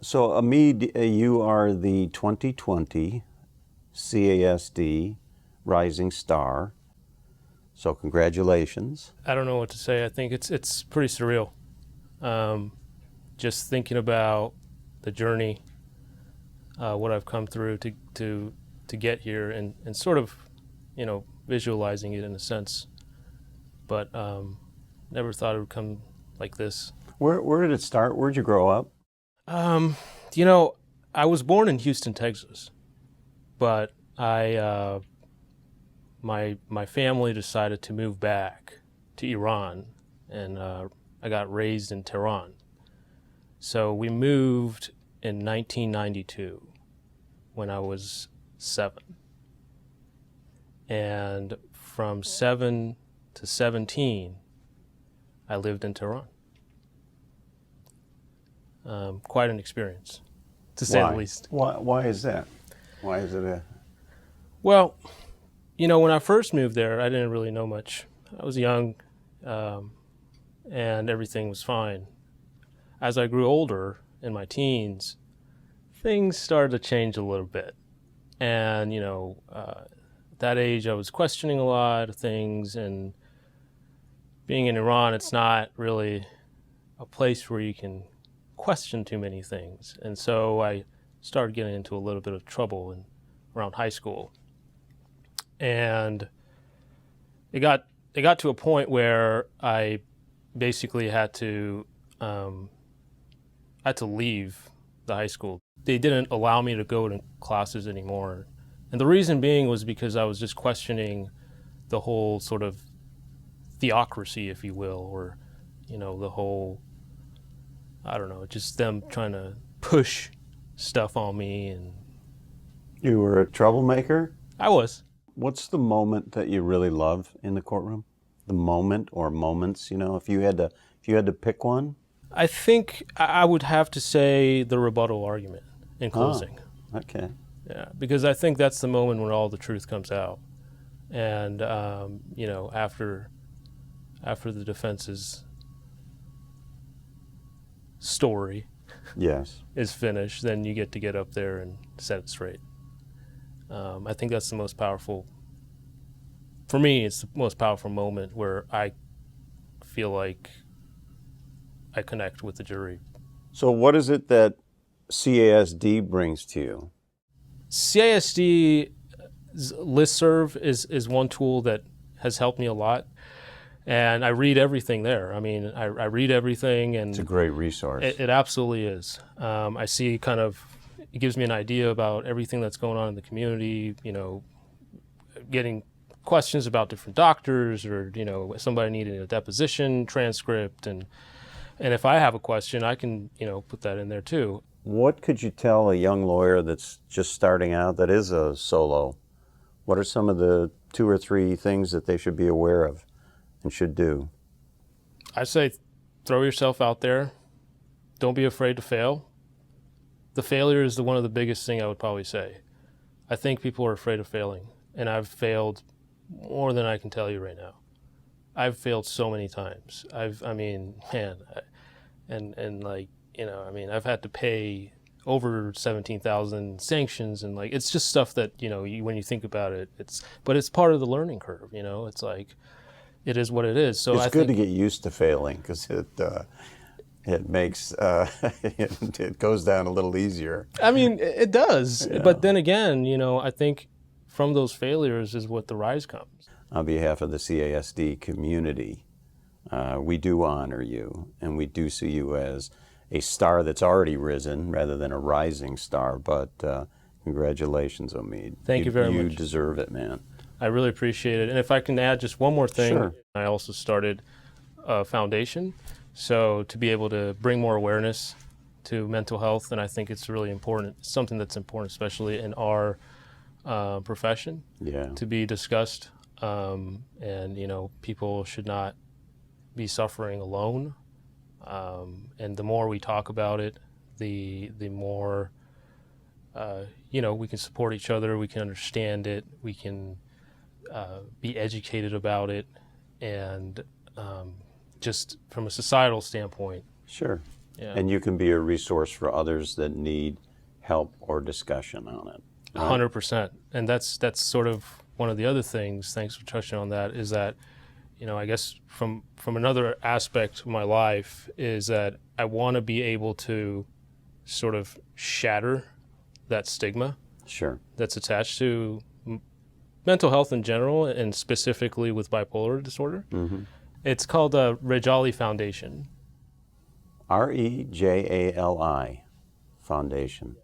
So, Omid, you are the 2020 CASD Rising Star. So, congratulations. I don't know what to say. I think it's pretty surreal. Um, just thinking about the journey, what I've come through to get here, and sort of, visualizing it in a sense. But never thought it would come like this. Where did it start? Where'd you grow up? Um, you know, I was born in Houston, Texas, but my family decided to move back to Iran, and I got raised in Tehran. So we moved in 1992 when I was 7. And from 7 to 17, I lived in Tehran. Quite an experience, to say the least. Why is that? Why is it a... Well, when I first moved there, I didn't really know much. I was young, and everything was fine. As I grew older, in my teens, things started to change a little bit. And, at that age, I was questioning a lot of things. And being in Iran, it's not really a place where you can question too many things. And so I started getting into a little bit of trouble around high school. And it got to a point where I basically had to leave the high school. They didn't allow me to go to classes anymore. And the reason being was because I was just questioning the whole sort of theocracy, if you will, or, the whole, I don't know, just them trying to push stuff on me. And You were a troublemaker? I was. What's the moment that you really love in the courtroom? The moment or moments, if you had to pick one? I think I would have to say the rebuttal argument in closing. Oh, okay. Yeah, because I think that's the moment when all the truth comes out. And, after the defense's story Yes. is finished, then you get up there and set it straight. I think that's the most powerful, for me, it's the most powerful moment where I feel like I connect with the jury. So what is it that CASD brings to you? CISD listserv is one tool that has helped me a lot. And I read everything there. I mean, I read everything, and It's a great resource. It absolutely is. I see it gives me an idea about everything that's going on in the community, getting questions about different doctors, or, somebody needing a deposition transcript. And if I have a question, I can, put that in there too. What could you tell a young lawyer that's just starting out that is a solo? What are some of the 2 or 3 things that they should be aware of and should do? I say throw yourself out there. Don't be afraid to fail. The failure is one of the biggest thing I would probably say. I think people are afraid of failing, and I've failed more than I can tell you right now. I've failed so many times. I've had to pay over 17,000 sanctions, and it's just stuff that, when you think about it, but it's part of the learning curve, it's like, it is what it is. So It's I good think to get used to failing, because it makes it goes down a little easier. I mean, it does. Yeah. But then again, I think from those failures is what the rise comes. On behalf of the CASD community, we do honor you, and we do see you as a star that's already risen rather than a rising star. But congratulations, Omid. Thank you very much. You deserve it, man. I really appreciate it. And if I can add just one more thing, Sure. I also started a foundation. So to be able to bring more awareness to mental health, and I think it's really important, something that's important, especially in our profession, Yeah. to be discussed. And, people should not be suffering alone. And the more we talk about it, the more, we can support each other, we can understand it, we can be educated about it, and just from a societal standpoint, Sure. Yeah. And you can be a resource for others that need help or discussion on it. Right? 100%. And that's sort of one of the other things, thanks for touching on that, is that, I guess from another aspect of my life is that I want to be able to sort of shatter that stigma Sure. that's attached to mental health in general, and specifically with bipolar disorder. Mm-hmm. It's called the Rejali Foundation. Rejali Foundation.